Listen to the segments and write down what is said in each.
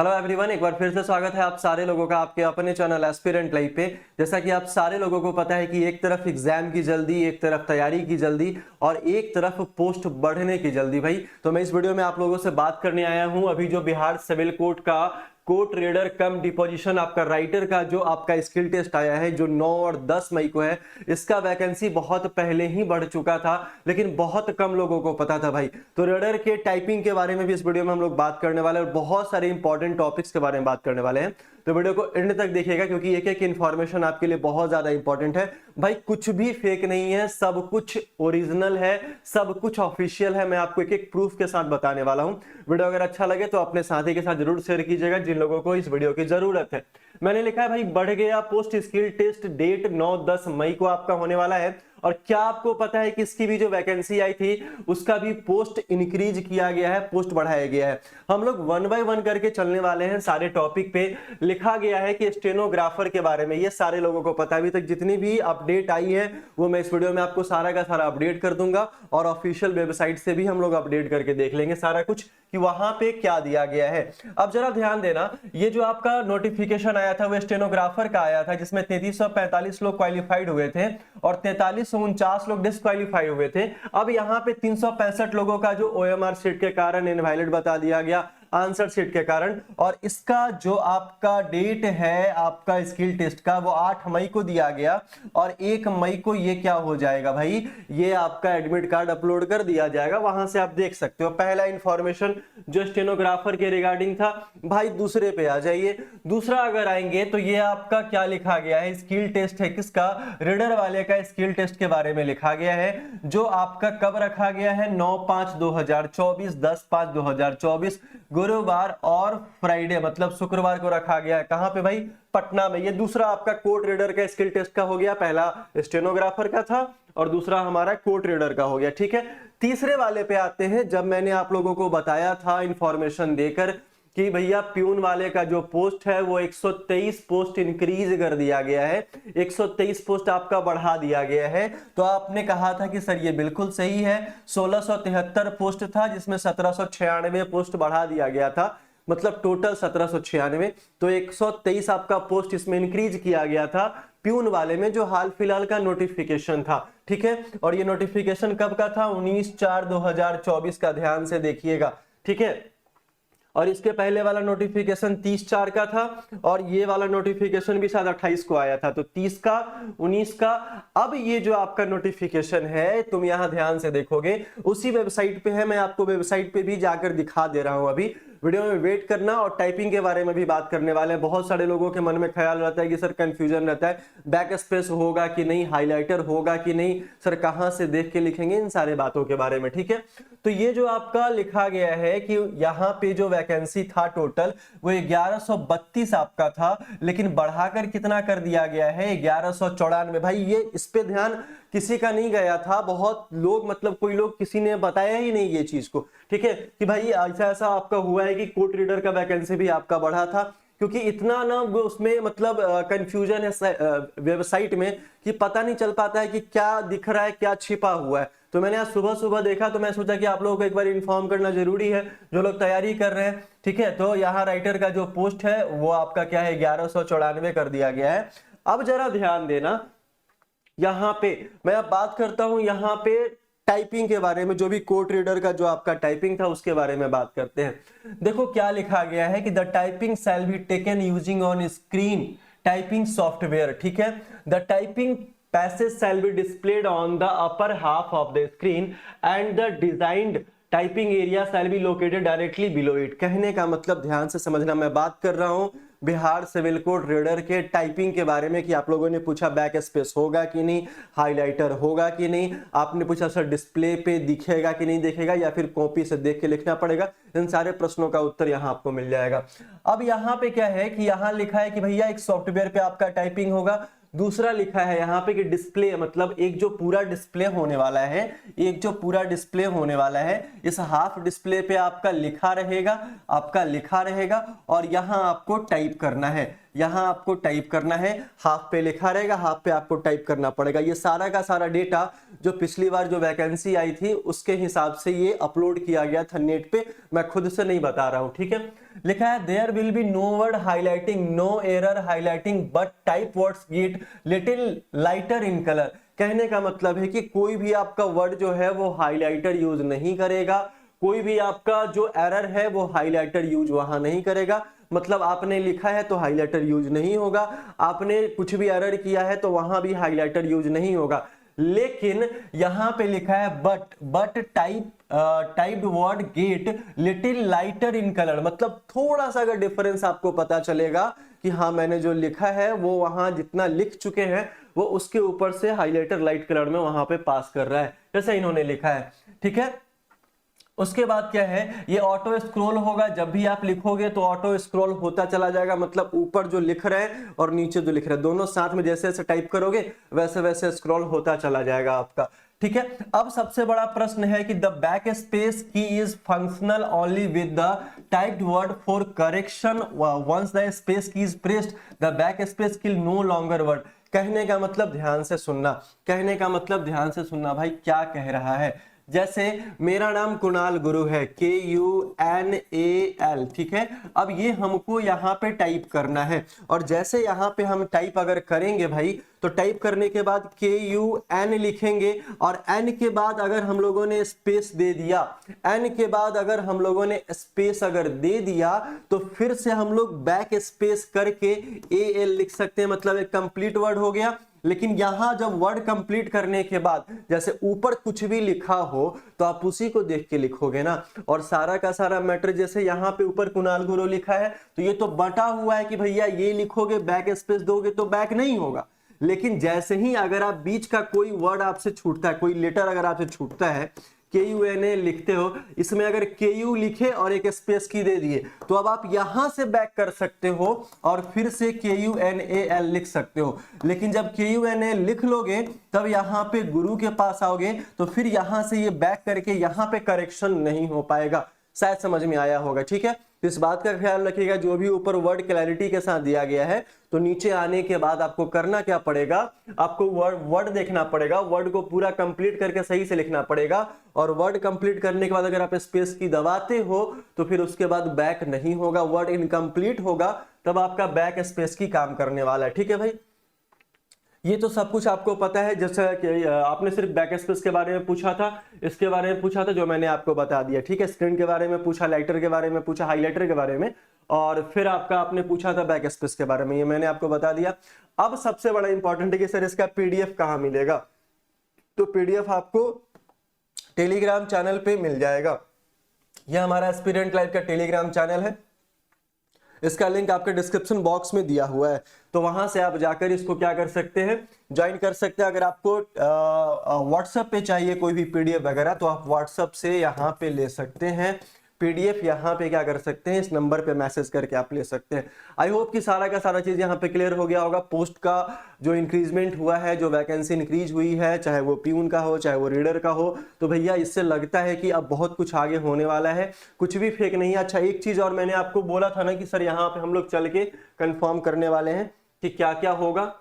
Hello everyone, एक बार फिर से स्वागत है आप सारे लोगों का आपके अपने चैनल एस्पिरेंट लाइव पे। जैसा कि आप सारे लोगों को पता है कि एक तरफ एग्जाम की जल्दी, एक तरफ तैयारी की जल्दी और एक तरफ पोस्ट बढ़ने की जल्दी भाई। तो मैं इस वीडियो में आप लोगों से बात करने आया हूं अभी जो बिहार सिविल कोर्ट का कोर्ट रीडर कम डिपोजिशन आपका राइटर का जो आपका स्किल टेस्ट आया है जो 9 और 10 मई को है, इसका वैकेंसी बहुत पहले ही बढ़ चुका था लेकिन बहुत कम लोगों को पता था भाई। तो रीडर के टाइपिंग के बारे में भी इस वीडियो में हम लोग बात करने वाले हैं और बहुत सारे इंपॉर्टेंट टॉपिक्स के बारे में बात करने वाले हैं। तो वीडियो को एंड तक देखिएगा क्योंकि एक एक इन्फॉर्मेशन आपके लिए बहुत ज्यादा इंपॉर्टेंट है भाई। कुछ भी फेक नहीं है, सब कुछ ओरिजिनल है, सब कुछ ऑफिशियल है। मैं आपको एक एक प्रूफ के साथ बताने वाला हूं। वीडियो अगर अच्छा लगे तो अपने साथी के साथ जरूर शेयर कीजिएगा जिन लोगों को इस वीडियो की जरूरत है। मैंने लिखा है भाई बढ़ गया पोस्ट स्किल टेस्ट, डेट 9-10 मई को आपका होने वाला है। और क्या आपको पता है कि इसकी भी जो वैकेंसी आई थी उसका भी पोस्ट इंक्रीज किया गया है, पोस्ट बढ़ाया गया है। हम लोग 1 बाय 1 करके चलने वाले हैं सारे टॉपिक पे। लिखा गया है कि स्टेनोग्राफर के बारे में, ये सारे लोगों को पता है। अभी तक जितनी भी अपडेट आई है वो मैं इस वीडियो में आपको सारा का सारा अपडेट कर दूंगा और ऑफिशियल वेबसाइट से भी हम लोग अपडेट करके देख लेंगे सारा कुछ कि वहां पे क्या दिया गया है। अब जरा ध्यान देना, ये जो आपका नोटिफिकेशन आया था वो स्टेनोग्राफर का आया था जिसमें 3345 लोग क्वालिफाइड हुए थे और 4349 लोग डिस्क्वालीफाइड हुए थे। अब यहाँ पे 365 लोगों का जो ओएमआर सीट के कारण इनवैलिड बता दिया गया, आंसर सीट के कारण। और इसका जो आपका डेट है आपका स्किल टेस्ट का वो 8 मई को दिया गया और 1 मई को ये क्या हो जाएगा भाई, ये आपका एडमिट कार्ड अपलोड कर दिया जाएगा, वहां से आप देख सकते हो। पहला इंफॉर्मेशन जो स्टेनोग्राफर के रिगार्डिंग था भाई। दूसरे पे आ जाइए, दूसरा अगर आएंगे तो ये आपका क्या लिखा गया है, स्किल टेस्ट है किसका, रीडर वाले का स्किल टेस्ट के बारे में लिखा गया है जो आपका कब रखा गया है, 9/5/2024, 10/5/2024 गुरुवार और फ्राइडे मतलब शुक्रवार को रखा गया है। कहां पे भाई, पटना में। ये दूसरा आपका कोर्ट रीडर का स्किल टेस्ट का हो गया, पहला स्टेनोग्राफर का था और दूसरा हमारा कोर्ट रीडर का हो गया। ठीक है, तीसरे वाले पे आते हैं। जब मैंने आप लोगों को बताया था इंफॉर्मेशन देकर कि भैया प्यून वाले का जो पोस्ट है वो 123 पोस्ट इंक्रीज कर दिया गया है, 123 पोस्ट आपका बढ़ा दिया गया है। तो आपने कहा था कि सर ये बिल्कुल सही है, 1673 पोस्ट था जिसमें 1796 पोस्ट बढ़ा दिया गया था, मतलब टोटल 1796। तो 123 आपका पोस्ट इसमें इंक्रीज किया गया था प्यून वाले में जो हाल फिलहाल का नोटिफिकेशन था। ठीक है, और ये नोटिफिकेशन कब का था, 19/4/2024 का, ध्यान से देखिएगा। ठीक है, और इसके पहले वाला नोटिफिकेशन 30/4 का था और ये वाला नोटिफिकेशन भी शायद 28 को आया था, तो 30 का, 19 का। अब ये जो आपका नोटिफिकेशन है तुम यहां ध्यान से देखोगे उसी वेबसाइट पे है, मैं आपको वेबसाइट पे भी जाकर दिखा दे रहा हूं। अभी वीडियो में वेट करना और टाइपिंग के बारे में भी बात करने वाले हैं। बहुत सारे लोगों के मन में ख्याल रहता है कि सर कंफ्यूजन रहता है, बैक स्पेस होगा कि नहीं, हाइलाइटर होगा कि नहीं, सर कहां से देख के लिखेंगे, इन सारे बातों के बारे में। ठीक है, तो ये जो आपका लिखा गया है कि यहाँ पे जो वैकेंसी था टोटल वो 1132 आपका था, लेकिन बढ़ाकर कितना कर दिया गया है, 1194। भाई ये इस पे ध्यान किसी का नहीं गया था, बहुत लोग मतलब कोई लोग किसी ने बताया ही नहीं ये चीज को। ठीक है, कि भाई ऐसा ऐसा आपका हुआ है कि कोर्ट रीडर का वैकेंसी भी आपका बढ़ा था, क्योंकि इतना ना उसमें मतलब कंफ्यूजन है वेबसाइट में कि पता नहीं चल पाता है कि क्या दिख रहा है क्या छिपा हुआ है। तो मैंने आज सुबह सुबह देखा तो मैं सोचा कि आप लोगों को एक बार इन्फॉर्म करना जरूरी है जो लोग तैयारी कर रहे हैं। ठीक है, तो यहाँ राइटर का जो पोस्ट है वो आपका क्या है, 1194 कर दिया गया है। अब जरा ध्यान देना, यहाँ पे मैं अब बात करता हूं यहाँ पे टाइपिंग के बारे में, जो भी कोर्ट रीडर का जो आपका टाइपिंग था उसके बारे में बात करते हैं। देखो क्या लिखा गया है कि the typing shall be taken using on screen typing software. ठीक है, the typing passage shall be displayed on the upper half of the screen and the designed typing area shall be located directly below it. कहने का मतलब ध्यान से समझना, मैं बात कर रहा हूं बिहार सिविल कोड रीडर के टाइपिंग के बारे में कि आप लोगों ने पूछा बैक स्पेस होगा कि नहीं, हाइलाइटर होगा कि नहीं, आपने पूछा सर डिस्प्ले पे दिखेगा कि नहीं दिखेगा या फिर कॉपी से देख के लिखना पड़ेगा। इन सारे प्रश्नों का उत्तर यहाँ आपको मिल जाएगा। अब यहाँ पे क्या है कि यहाँ लिखा है कि भैया एक सॉफ्टवेयर पे आपका टाइपिंग होगा, दूसरा लिखा है यहाँ पे कि डिस्प्ले मतलब एक जो पूरा डिस्प्ले होने वाला है, एक जो पूरा डिस्प्ले होने वाला है इस हाफ डिस्प्ले पे आपका लिखा रहेगा और यहाँ आपको टाइप करना है, यहाँ आपको टाइप करना है, हाफ पे लिखा रहेगा, हाफ पे आपको टाइप करना पड़ेगा। ये सारा का सारा डेटा जो पिछली बार जो वैकेंसी आई थी उसके हिसाब से ये अपलोड किया गया था नेट पे, मैं खुद से नहीं बता रहा हूँ। ठीक है, लिखा है there will be no word highlighting, no error highlighting, but type words get little lighter in colour. कहने का मतलब है कि कोई भी आपका वर्ड जो है वो हाईलाइटर यूज नहीं करेगा, कोई भी आपका जो एरर है वो हाईलाइटर यूज वहां नहीं करेगा। मतलब आपने लिखा है तो हाईलाइटर यूज नहीं होगा, आपने कुछ भी एरर किया है तो वहां भी हाईलाइटर यूज नहीं होगा। लेकिन यहां पे लिखा है but typed word gate little lighter in colour, मतलब थोड़ा सा अगर डिफरेंस आपको पता चलेगा कि हाँ मैंने जो लिखा है वो वहां जितना लिख चुके हैं वो उसके ऊपर से हाईलाइटर लाइट कलर में वहां पे पास कर रहा है, जैसा इन्होंने लिखा है। ठीक है, उसके बाद क्या है, ये ऑटो स्क्रॉल होगा, जब भी आप लिखोगे तो ऑटो स्क्रॉल होता चला जाएगा, मतलब ऊपर जो लिख रहे हैं और नीचे जो लिख रहे हैं दोनों साथ में जैसे जैसे टाइप करोगे वैसे वैसे स्क्रॉल होता चला जाएगा आपका। ठीक है, अब सबसे बड़ा प्रश्न है कि the backspace key is functional only with the typed word for correction, once the space key is pressed the backspace key no longer word. कहने का मतलब ध्यान से सुनना, कहने का मतलब ध्यान से सुनना भाई क्या कह रहा है। जैसे मेरा नाम कुणाल गुरु है, KUNAL, ठीक है। अब ये हमको यहाँ पे टाइप करना है और जैसे यहाँ पे हम टाइप अगर करेंगे भाई तो टाइप करने के बाद KUN लिखेंगे और N के बाद अगर हम लोगों ने स्पेस दे दिया, N के बाद अगर हम लोगों ने स्पेस अगर दे दिया तो फिर से हम लोग बैक स्पेस करके AL लिख सकते हैं, मतलब एक कंप्लीट वर्ड हो गया। लेकिन यहां जब वर्ड कंप्लीट करने के बाद जैसे ऊपर कुछ भी लिखा हो तो आप उसी को देख के लिखोगे ना, और सारा का सारा मैटर जैसे यहाँ पे ऊपर कुणाल गुरु लिखा है तो ये तो बटा हुआ है कि भैया ये लिखोगे बैक स्पेस दोगे तो बैक नहीं होगा। लेकिन जैसे ही अगर आप बीच का कोई वर्ड आपसे छूटता है, कोई लेटर अगर आपसे छूटता है, KUNA लिखते हो, इसमें अगर KU लिखे और एक स्पेस की दे दिए तो अब आप यहां से बैक कर सकते हो और फिर से KUNAL लिख सकते हो। लेकिन जब KUNA लिख लोगे तब यहां पे गुरु के पास आओगे तो फिर यहां से ये बैक करके यहां पे करेक्शन नहीं हो पाएगा। शायद समझ में आया होगा। ठीक है, इस बात का ख्याल रखिएगा, जो भी ऊपर वर्ड क्लैरिटी के साथ दिया गया है तो नीचे आने के बाद आपको करना क्या पड़ेगा, आपको वर्ड देखना पड़ेगा, वर्ड को पूरा कंप्लीट करके सही से लिखना पड़ेगा और वर्ड कंप्लीट करने के बाद अगर आप स्पेस की दबाते हो तो फिर उसके बाद बैक नहीं होगा, वर्ड इनकम्प्लीट होगा, तब आपका बैक स्पेस की काम करने वाला है। ठीक है भाई, ये तो सब कुछ आपको पता है। जैसे कि आपने सिर्फ बैक स्पेस के बारे में पूछा था, इसके बारे में पूछा था जो मैंने आपको बता दिया। ठीक है, स्क्रीन के बारे में पूछा, लाइटर के बारे में पूछा, हाईलाइटर के बारे में, और फिर आपका आपने पूछा था बैक स्पेस के बारे में, ये मैंने आपको बता दिया। अब सबसे बड़ा इंपॉर्टेंट है कि सर इसका PDF कहाँ मिलेगा, तो PDF आपको टेलीग्राम चैनल पे मिल जाएगा। यह हमारा एस्पिरेंट लाइव का टेलीग्राम चैनल है, इसका लिंक आपके डिस्क्रिप्शन बॉक्स में दिया हुआ है, तो वहां से आप जाकर इसको क्या कर सकते हैं, ज्वाइन कर सकते हैं। अगर आपको व्हाट्सएप पे चाहिए कोई भी PDF वगैरह तो आप व्हाट्सएप से यहाँ पे ले सकते हैं, PDF यहाँ पे क्या कर सकते हैं, इस नंबर पे मैसेज करके आप ले सकते हैं। आई होप कि सारा का सारा चीज यहाँ पे क्लियर हो गया होगा। पोस्ट का जो इंक्रीजमेंट हुआ है, जो वैकेंसी इंक्रीज हुई है, चाहे वो प्यून का हो चाहे वो रीडर का हो, तो भैया इससे लगता है कि अब बहुत कुछ आगे होने वाला है, कुछ भी फेक नहीं है। अच्छा, एक चीज और मैंने आपको बोला था ना कि सर यहाँ पे हम लोग चल के कंफर्म करने वाले हैं कि क्या क्या होगा।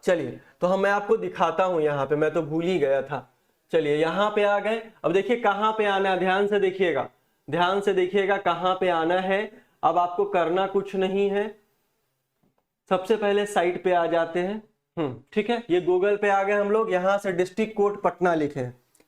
चलिए तो मैं आपको दिखाता हूँ, यहाँ पे मैं तो भूल ही गया था। चलिए यहाँ पे आ गए, अब देखिए कहाँ पे आना है, ध्यान से देखिएगा, ध्यान से देखिएगा कहां पे आना है। अब आपको करना कुछ नहीं है, सबसे पहले साइट पे आ जाते हैं। ठीक है, ये गूगल पे आ गए हम लोग, यहां से डिस्ट्रिक्ट कोड पटना लिखे,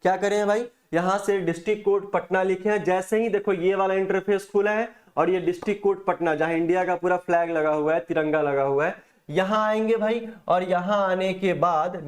क्या करें भाई, यहां से डिस्ट्रिक्ट कोड पटना लिखे हैं। जैसे ही देखो ये वाला इंटरफेस खुला है और ये डिस्ट्रिक्ट कोड पटना, जहां इंडिया का पूरा फ्लैग लगा हुआ है, तिरंगा लगा हुआ है, यहां आएंगे भाई। और यहां आने के बाद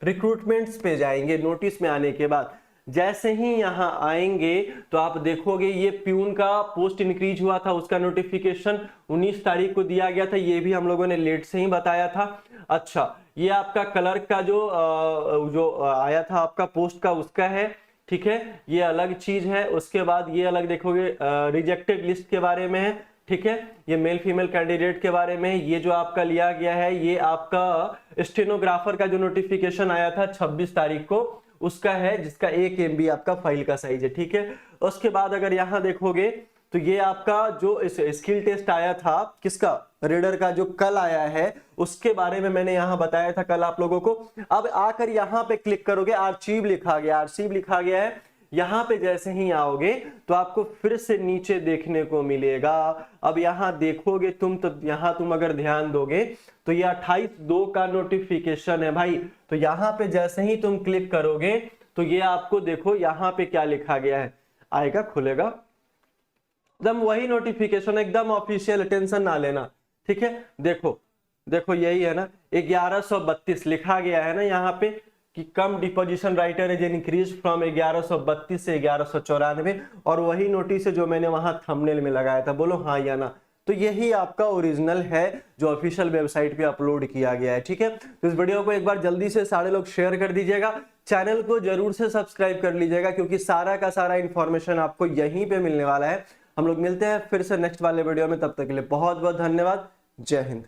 रिक्रूटमेंट्स पे जाएंगे। नोटिस में आने के बाद जैसे ही यहां आएंगे तो आप देखोगे ये प्यून का पोस्ट इंक्रीज हुआ था, उसका नोटिफिकेशन 19 तारीख को दिया गया था, ये भी हम लोगों ने लेट से ही बताया था। अच्छा, ये आपका क्लर्क का जो आया था आपका पोस्ट का, उसका है। ठीक है, ये अलग चीज है। उसके बाद ये अलग देखोगे रिजेक्टेड लिस्ट के बारे में है। ठीक है, ये मेल फीमेल कैंडिडेट के बारे में। ये जो आपका लिया गया है, ये आपका स्टेनोग्राफर का जो नोटिफिकेशन आया था 26 तारीख को, उसका है, जिसका 1 MB आपका फाइल का साइज है। ठीक है, उसके बाद अगर यहां देखोगे तो ये आपका जो स्किल टेस्ट आया था, किसका, रीडर का, जो कल आया है, उसके बारे में मैंने यहां बताया था कल आप लोगों को। अब आकर यहां पे क्लिक करोगे, आर्चीव लिखा गया, आर्चीव लिखा गया है, यहाँ पे जैसे ही आओगे तो आपको फिर से नीचे देखने को मिलेगा। अब यहाँ देखोगे तुम तो यहाँ तुम अगर ध्यान दोगे तो ये 28/2 का नोटिफिकेशन है भाई। तो यहाँ पे जैसे ही तुम क्लिक करोगे तो ये आपको देखो यहाँ पे क्या लिखा गया है, आएगा खुलेगा, एकदम वही नोटिफिकेशन, एकदम ऑफिशियल, टेंशन ना लेना, ठीक है। देखो देखो यही है ना, 1132 लिखा गया है ना यहाँ पे कि कम डिपोजिशन राइटर है इंक्रीज फ्रॉम 1132 से 1194, और वही नोटिस है जो मैंने वहां थंबनेल में लगाया था। बोलो हाँ या ना। तो यही आपका ओरिजिनल है जो ऑफिशियल वेबसाइट पे अपलोड किया गया है, ठीक है। तो इस वीडियो को एक बार जल्दी से सारे लोग शेयर कर दीजिएगा, चैनल को जरूर से सब्सक्राइब कर लीजिएगा, क्योंकि सारा का सारा इंफॉर्मेशन आपको यहीं पे मिलने वाला है। हम लोग मिलते हैं फिर से नेक्स्ट वाले वीडियो में, तब तक के लिए बहुत बहुत धन्यवाद। जय हिंद।